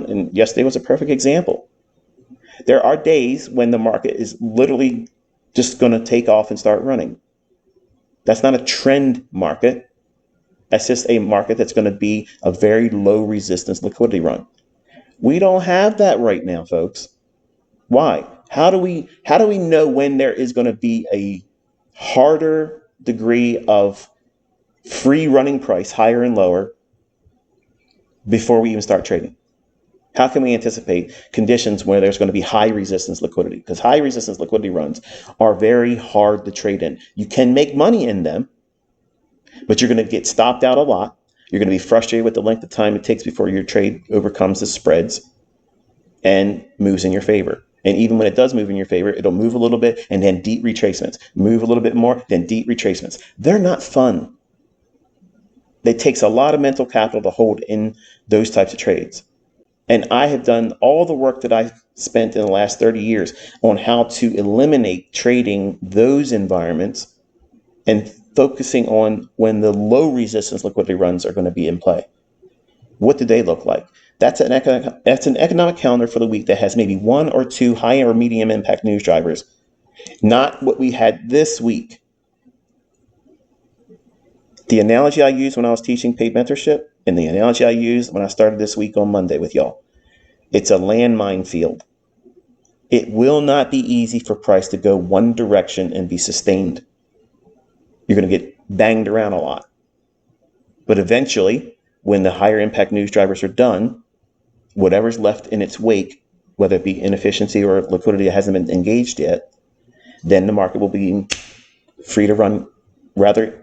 run, and yesterday was a perfect example. There are days when the market is literally just going to take off and start running. That's not a trend market. That's just a market that's going to be a very low resistance liquidity run. We don't have that right now, folks. Why? How do we know when there is going to be a harder degree of free running price, higher and lower, before we even start trading? How can we anticipate conditions where there's going to be high resistance liquidity? Because high resistance liquidity runs are very hard to trade in. You can make money in them, but you're going to get stopped out a lot. You're going to be frustrated with the length of time it takes before your trade overcomes the spreads and moves in your favor. And even when it does move in your favor, it'll move a little bit and then deep retracements. Move a little bit more, then deep retracements. They're not fun. It takes a lot of mental capital to hold in those types of trades. And I have done all the work that I've spent in the last 30 years on how to eliminate trading those environments and focusing on when the low resistance liquidity runs are going to be in play. What do they look like? That's an economic calendar for the week that has maybe one or two high or medium impact news drivers, not what we had this week. The analogy I used when I was teaching paid mentorship and the analogy I used when I started this week on Monday with y'all, it's a landmine field. It will not be easy for price to go one direction and be sustained. You're going to get banged around a lot. But eventually, when the higher impact news drivers are done, whatever's left in its wake, whether it be inefficiency or liquidity that hasn't been engaged yet, then the market will be free to run rather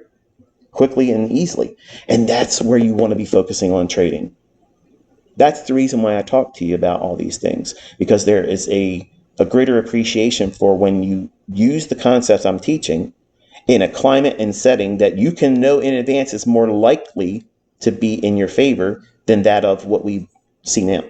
quickly and easily. And that's where you want to be focusing on trading. That's the reason why I talk to you about all these things, because there is a greater appreciation for when you use the concepts I'm teaching in a climate and setting that you can know in advance is more likely to be in your favor than that of what we see now.